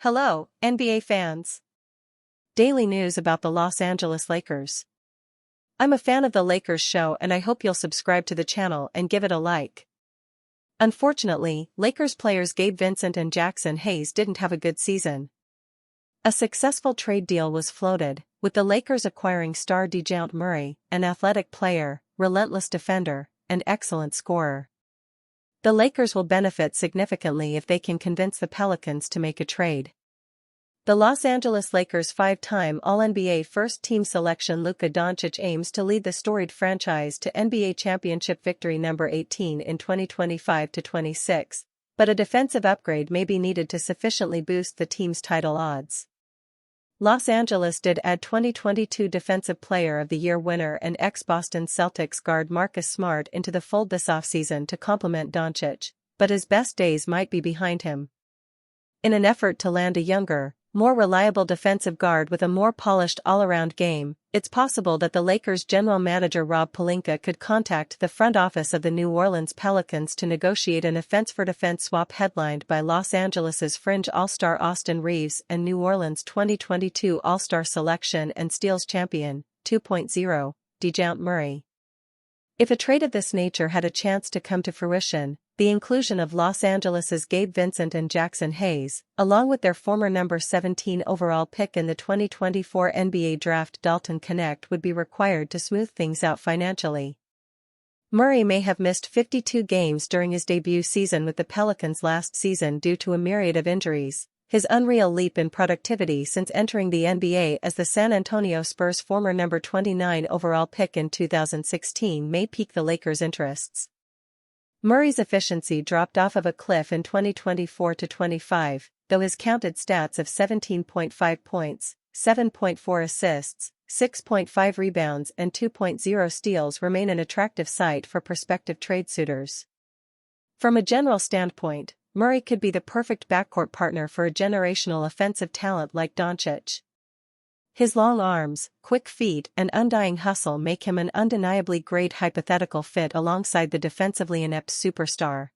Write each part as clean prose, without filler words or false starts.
Hello, NBA fans. Daily news about the Los Angeles Lakers. I'm a fan of the Lakers show and I hope you'll subscribe to the channel and give it a like. Unfortunately, Lakers players Gabe Vincent and Jackson Hayes didn't have a good season. A successful trade deal was floated, with the Lakers acquiring star DeJounte Murray, an athletic player, relentless defender, and excellent scorer. The Lakers will benefit significantly if they can convince the Pelicans to make a trade. The Los Angeles Lakers' five-time All-NBA first-team selection Luka Doncic aims to lead the storied franchise to NBA championship victory number 18 in 2025-26, but a defensive upgrade may be needed to sufficiently boost the team's title odds. Los Angeles did add 2022 Defensive Player of the Year winner and ex-Boston Celtics guard Marcus Smart into the fold this offseason to complement Doncic, but his best days might be behind him. In an effort to land a younger, more reliable defensive guard with a more polished all-around game, it's possible that the Lakers' general manager Rob Pelinka could contact the front office of the New Orleans Pelicans to negotiate an offense-for-defense swap headlined by Los Angeles' fringe All-Star Austin Reeves and New Orleans' 2022 All-Star selection and steals champion, 2.0, DeJounte Murray. If a trade of this nature had a chance to come to fruition, the inclusion of Los Angeles' Gabe Vincent and Jackson Hayes, along with their former number 17 overall pick in the 2024 NBA Draft Dalton Knecht would be required to smooth things out financially. Murray may have missed 52 games during his debut season with the Pelicans last season due to a myriad of injuries. His unreal leap in productivity since entering the NBA as the San Antonio Spurs' former number 29 overall pick in 2016 may pique the Lakers' interests. Murray's efficiency dropped off of a cliff in 2024-25, though his counted stats of 17.5 points, 7.4 assists, 6.5 rebounds and 2.0 steals remain an attractive sight for prospective trade suitors. From a general standpoint, Murray could be the perfect backcourt partner for a generational offensive talent like Doncic. His long arms, quick feet and undying hustle make him an undeniably great hypothetical fit alongside the defensively inept superstar.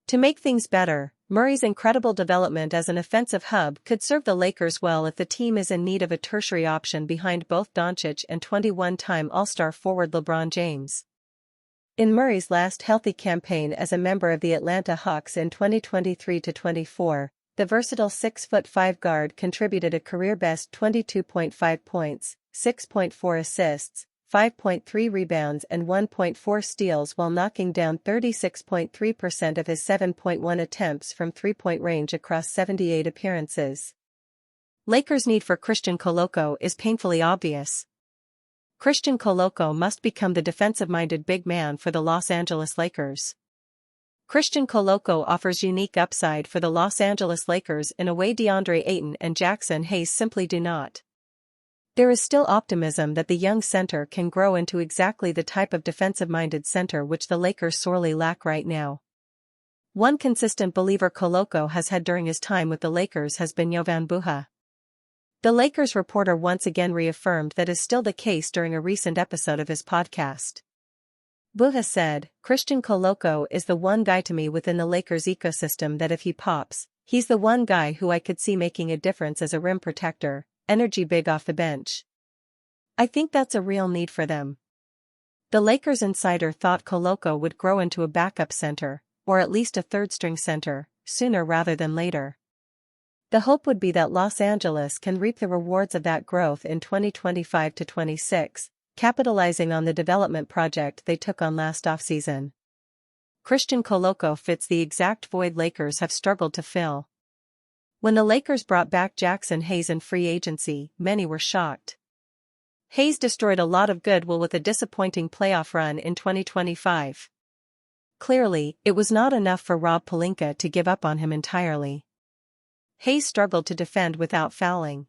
To make things better, Murray's incredible development as an offensive hub could serve the Lakers well if the team is in need of a tertiary option behind both Doncic and 21-time All-Star forward LeBron James. In Murray's last healthy campaign as a member of the Atlanta Hawks in 2023-24, the versatile 6'5" guard contributed a career-best 22.5 points, 6.4 assists, 5.3 rebounds and 1.4 steals while knocking down 36.3% of his 7.1 attempts from three-point range across 78 appearances. Lakers' need for Christian Koloko is painfully obvious. Christian Koloko must become the defensive-minded big man for the Los Angeles Lakers. Christian Koloko offers unique upside for the Los Angeles Lakers in a way DeAndre Ayton and Jackson Hayes simply do not. There is still optimism that the young center can grow into exactly the type of defensive-minded center which the Lakers sorely lack right now. One consistent believer Koloko has had during his time with the Lakers has been Jovan Buha. The Lakers reporter once again reaffirmed that is still the case during a recent episode of his podcast. Buha said, "Christian Koloko is the one guy to me within the Lakers ecosystem that if he pops, he's the one guy who I could see making a difference as a rim protector, energy big off the bench. I think that's a real need for them." The Lakers insider thought Koloko would grow into a backup center, or at least a third-string center, sooner rather than later. The hope would be that Los Angeles can reap the rewards of that growth in 2025-26, capitalizing on the development project they took on last offseason. Christian Koloko fits the exact void Lakers have struggled to fill. When the Lakers brought back Jackson Hayes in free agency, many were shocked. Hayes destroyed a lot of goodwill with a disappointing playoff run in 2025. Clearly, it was not enough for Rob Pelinka to give up on him entirely. Hayes struggled to defend without fouling.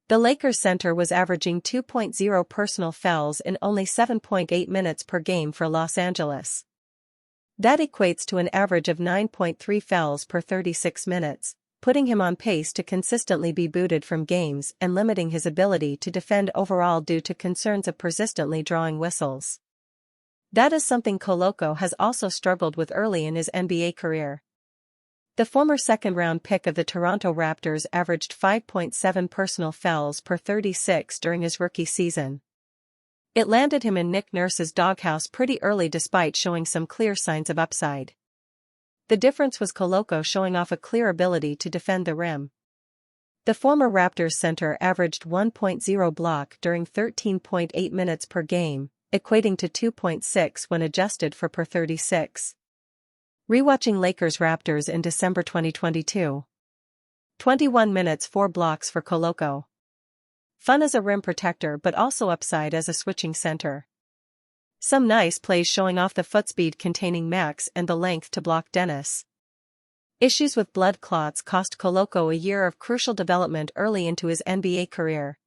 The Lakers center was averaging 2.0 personal fouls in only 7.8 minutes per game for Los Angeles. That equates to an average of 9.3 fouls per 36 minutes, putting him on pace to consistently be booted from games and limiting his ability to defend overall due to concerns of persistently drawing whistles. That is something Koloko has also struggled with early in his NBA career. The former second-round pick of the Toronto Raptors averaged 5.7 personal fouls per 36 during his rookie season. It landed him in Nick Nurse's doghouse pretty early despite showing some clear signs of upside. The difference was Koloko showing off a clear ability to defend the rim. The former Raptors center averaged 1.0 block during 13.8 minutes per game, equating to 2.6 when adjusted for per 36. Rewatching Lakers Raptors in December 2022. 21 minutes 4 blocks for Koloko. Fun as a rim protector but also upside as a switching center. Some nice plays showing off the footspeed containing Max and the length to block Dennis. Issues with blood clots cost Koloko a year of crucial development early into his NBA career.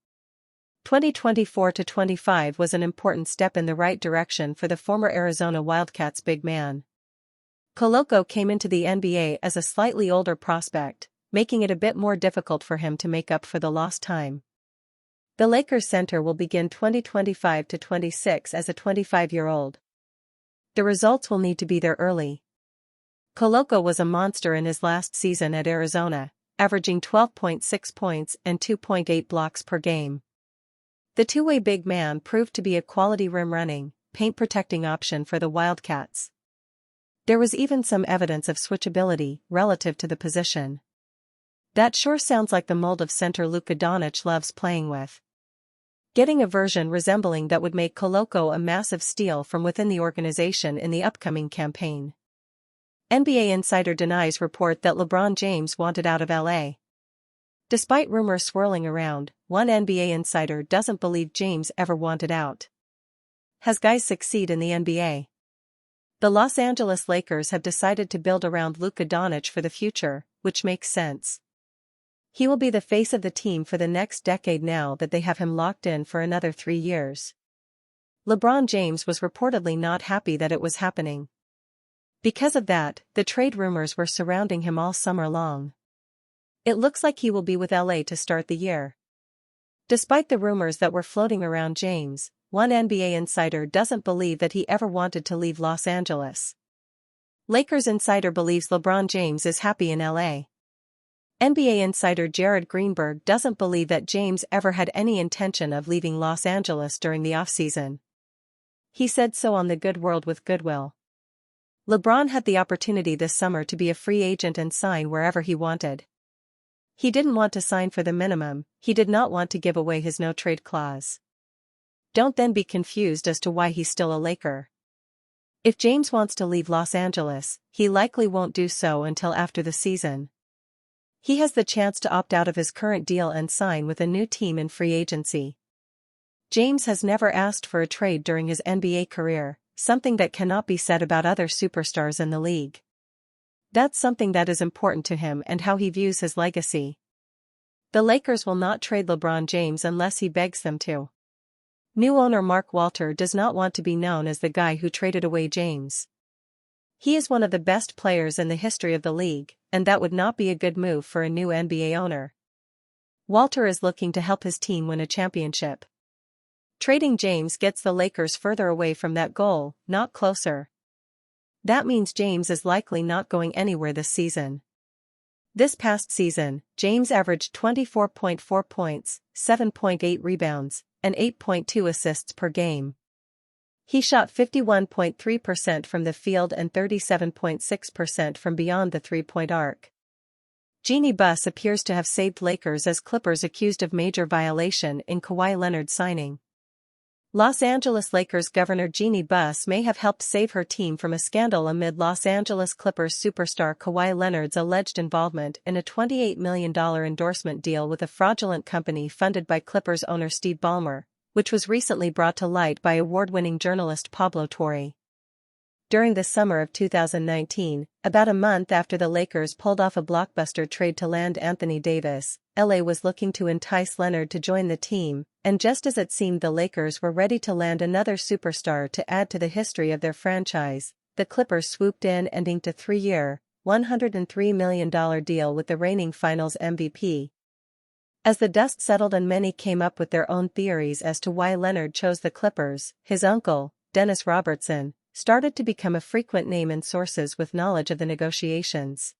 2024-25 was an important step in the right direction for the former Arizona Wildcats big man. Koloko came into the NBA as a slightly older prospect, making it a bit more difficult for him to make up for the lost time. The Lakers center will begin 2025-26 as a 25-year-old. The results will need to be there early. Koloko was a monster in his last season at Arizona, averaging 12.6 points and 2.8 blocks per game. The two-way big man proved to be a quality rim-running, paint-protecting option for the Wildcats. There was even some evidence of switchability relative to the position. That sure sounds like the mold of center Luka Doncic loves playing with. Getting a version resembling that would make Koloko a massive steal from within the organization in the upcoming campaign. NBA Insider denies report that LeBron James wanted out of LA. Despite rumors swirling around, one NBA insider doesn't believe James ever wanted out. Has guys succeed in the NBA? The Los Angeles Lakers have decided to build around Luka Doncic for the future, which makes sense. He will be the face of the team for the next decade now that they have him locked in for another 3 years. LeBron James was reportedly not happy that it was happening. Because of that, the trade rumors were surrounding him all summer long. It looks like he will be with LA to start the year. Despite the rumors that were floating around James, one NBA insider doesn't believe that he ever wanted to leave Los Angeles. Lakers insider believes LeBron James is happy in LA. NBA insider Jared Greenberg doesn't believe that James ever had any intention of leaving Los Angeles during the offseason. He said so on The Good World with Goodwill. LeBron had the opportunity this summer to be a free agent and sign wherever he wanted. He didn't want to sign for the minimum, he did not want to give away his no-trade clause. Don't then be confused as to why he's still a Laker. If James wants to leave Los Angeles, he likely won't do so until after the season. He has the chance to opt out of his current deal and sign with a new team in free agency. James has never asked for a trade during his NBA career, something that cannot be said about other superstars in the league. That's something that is important to him and how he views his legacy. The Lakers will not trade LeBron James unless he begs them to. New owner Mark Walter does not want to be known as the guy who traded away James. He is one of the best players in the history of the league, and that would not be a good move for a new NBA owner. Walter is looking to help his team win a championship. Trading James gets the Lakers further away from that goal, not closer. That means James is likely not going anywhere this season. This past season, James averaged 24.4 points, 7.8 rebounds, and 8.2 assists per game. He shot 51.3% from the field and 37.6% from beyond the three-point arc. Jeanie Buss appears to have saved Lakers as Clippers accused of major violation in Kawhi Leonard's signing. Los Angeles Lakers Governor Jeanie Buss may have helped save her team from a scandal amid Los Angeles Clippers superstar Kawhi Leonard's alleged involvement in a $28 million endorsement deal with a fraudulent company funded by Clippers owner Steve Ballmer, which was recently brought to light by award-winning journalist Pablo Torre. During the summer of 2019, about a month after the Lakers pulled off a blockbuster trade to land Anthony Davis, LA was looking to entice Leonard to join the team, and just as it seemed the Lakers were ready to land another superstar to add to the history of their franchise, the Clippers swooped in and inked a 3-year, $103 million deal with the reigning Finals MVP. As the dust settled and many came up with their own theories as to why Leonard chose the Clippers, his uncle, Dennis Robertson, started to become a frequent name in sources with knowledge of the negotiations.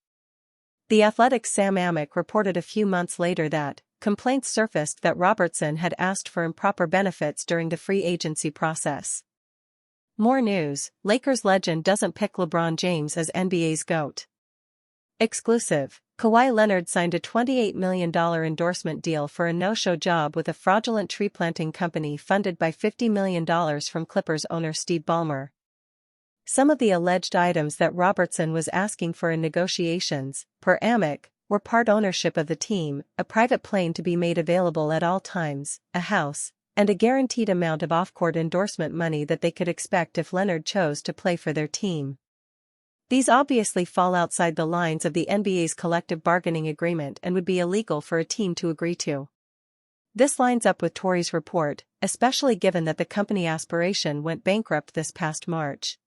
The Athletic's Sam Amick reported a few months later that complaints surfaced that Robertson had asked for improper benefits during the free agency process. More news: Lakers legend doesn't pick LeBron James as NBA's GOAT. Exclusive: Kawhi Leonard signed a $28 million endorsement deal for a no-show job with a fraudulent tree-planting company funded by $50 million from Clippers owner Steve Ballmer. Some of the alleged items that Robertson was asking for in negotiations, per Amick, were part ownership of the team, a private plane to be made available at all times, a house, and a guaranteed amount of off-court endorsement money that they could expect if Leonard chose to play for their team. These obviously fall outside the lines of the NBA's collective bargaining agreement and would be illegal for a team to agree to. This lines up with Tory's report, especially given that the company Aspiration went bankrupt this past March.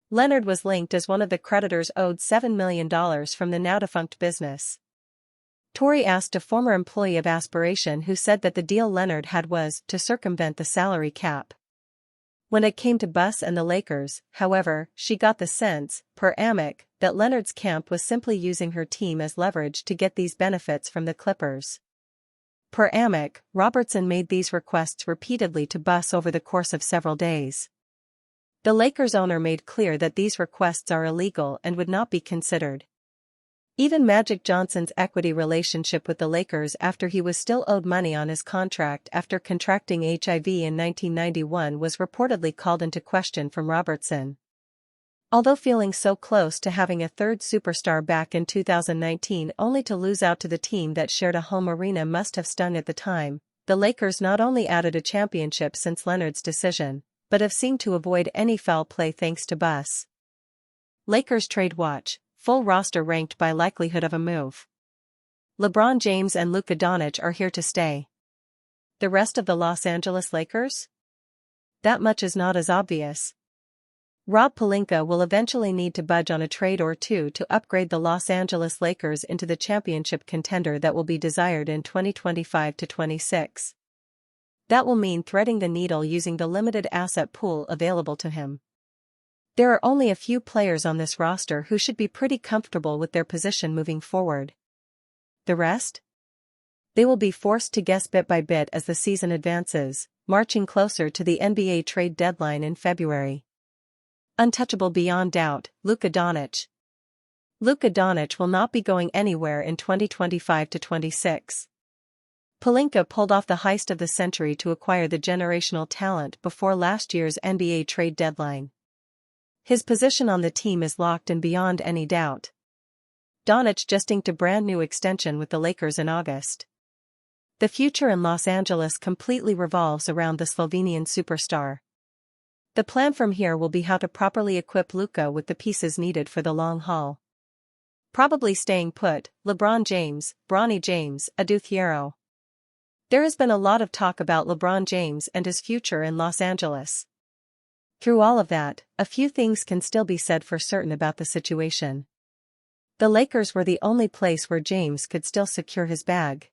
Leonard was linked as one of the creditors owed $7 million from the now-defunct business. Tory asked a former employee of Aspiration who said that the deal Leonard had was to circumvent the salary cap. When it came to Buss and the Lakers, however, she got the sense, per Amick, that Leonard's camp was simply using her team as leverage to get these benefits from the Clippers. Per Amick, Robertson made these requests repeatedly to Buss over the course of several days. The Lakers owner made clear that these requests are illegal and would not be considered. Even Magic Johnson's equity relationship with the Lakers after he was still owed money on his contract after contracting HIV in 1991 was reportedly called into question from Robertson. Although feeling so close to having a third superstar back in 2019 only to lose out to the team that shared a home arena must have stung at the time, the Lakers not only added a championship since Leonard's decision, but have seemed to avoid any foul play thanks to Buss. Lakers trade watch. Full roster ranked by likelihood of a move. LeBron James and Luka Doncic are here to stay. The rest of the Los Angeles Lakers? That much is not as obvious. Rob Pelinka will eventually need to budge on a trade or two to upgrade the Los Angeles Lakers into the championship contender that will be desired in 2025-26. That will mean threading the needle using the limited asset pool available to him. There are only a few players on this roster who should be pretty comfortable with their position moving forward. The rest? They will be forced to guess bit by bit as the season advances, marching closer to the NBA trade deadline in February. Untouchable beyond doubt, Luka Doncic. Luka Doncic will not be going anywhere in 2025-26. Pelinka pulled off the heist of the century to acquire the generational talent before last year's NBA trade deadline. His position on the team is locked and beyond any doubt. Doncic just inked a brand new extension with the Lakers in August. The future in Los Angeles completely revolves around the Slovenian superstar. The plan from here will be how to properly equip Luka with the pieces needed for the long haul. Probably staying put, LeBron James, Bronny James, Adou Thiero. There has been a lot of talk about LeBron James and his future in Los Angeles. Through all of that, a few things can still be said for certain about the situation. The Lakers were the only place where James could still secure his bag.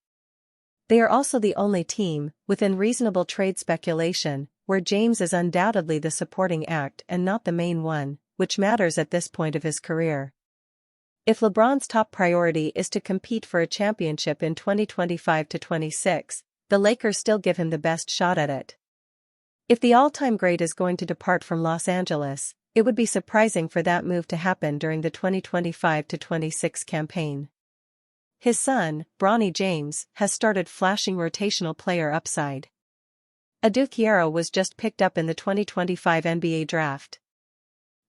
They are also the only team, within reasonable trade speculation, where James is undoubtedly the supporting act and not the main one, which matters at this point of his career. If LeBron's top priority is to compete for a championship in 2025-26, the Lakers still give him the best shot at it. If the all-time great is going to depart from Los Angeles, it would be surprising for that move to happen during the 2025-26 campaign. His son, Bronny James, has started flashing rotational player upside. Adou Thiero was just picked up in the 2025 NBA draft.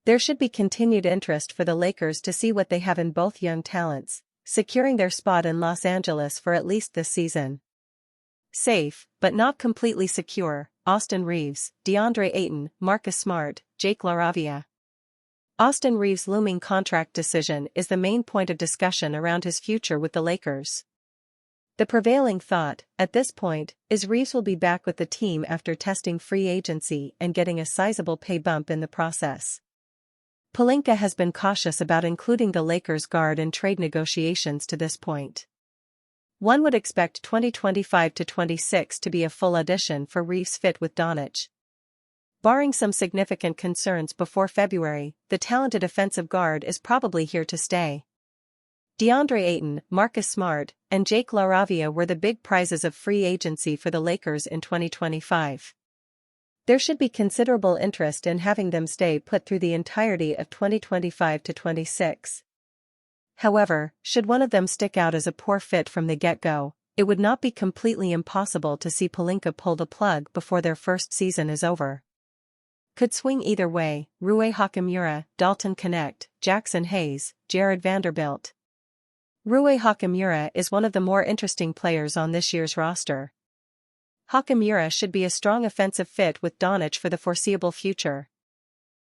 There should be continued interest for the Lakers to see what they have in both young talents, securing their spot in Los Angeles for at least this season. Safe, but not completely secure, Austin Reeves, DeAndre Ayton, Marcus Smart, Jake LaRavia. Austin Reeves' looming contract decision is the main point of discussion around his future with the Lakers. The prevailing thought, at this point, is Reeves will be back with the team after testing free agency and getting a sizable pay bump in the process. Pelinka has been cautious about including the Lakers guard in trade negotiations to this point. One would expect 2025-26 to be a full audition for Reeves' fit with Doncic. Barring some significant concerns before February, the talented offensive guard is probably here to stay. DeAndre Ayton, Marcus Smart, and Jake LaRavia were the big prizes of free agency for the Lakers in 2025. There should be considerable interest in having them stay put through the entirety of 2025 to 26. However, should one of them stick out as a poor fit from the get-go, it would not be completely impossible to see Pelinka pull the plug before their first season is over. Could swing either way: Rui Hachimura, Dalton Knecht, Jackson Hayes, Jared Vanderbilt. Rui Hachimura is one of the more interesting players on this year's roster. Hachimura should be a strong offensive fit with Doncic for the foreseeable future.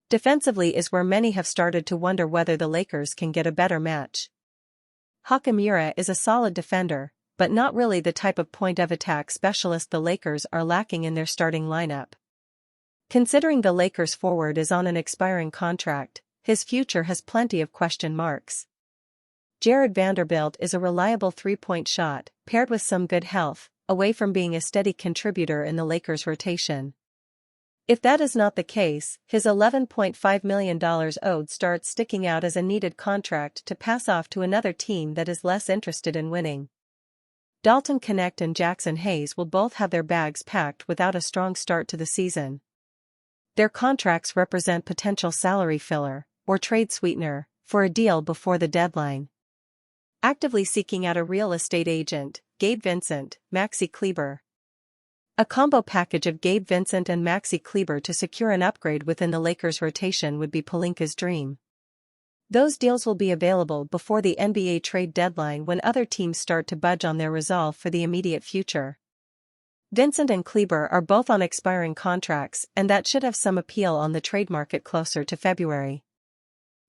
Defensively is where many have started to wonder whether the Lakers can get a better match. Hachimura is a solid defender, but not really the type of point-of-attack specialist the Lakers are lacking in their starting lineup. Considering the Lakers forward is on an expiring contract, his future has plenty of question marks. Jared Vanderbilt is a reliable three-point shot, paired with some good health, away from being a steady contributor in the Lakers' rotation. If that is not the case, his $11.5 million owed starts sticking out as a needed contract to pass off to another team that is less interested in winning. Dalton Knecht and Jackson Hayes will both have their bags packed without a strong start to the season. Their contracts represent potential salary filler, or trade sweetener, for a deal before the deadline. Actively seeking out a real estate agent: Gabe Vincent, Maxi Kleber. A combo package of Gabe Vincent and Maxi Kleber to secure an upgrade within the Lakers' rotation would be Pelinka's dream. Those deals will be available before the NBA trade deadline, when other teams start to budge on their resolve for the immediate future. Vincent and Kleber are both on expiring contracts, and that should have some appeal on the trade market closer to February.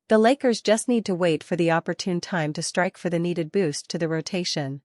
The Lakers just need to wait for the opportune time to strike for the needed boost to the rotation.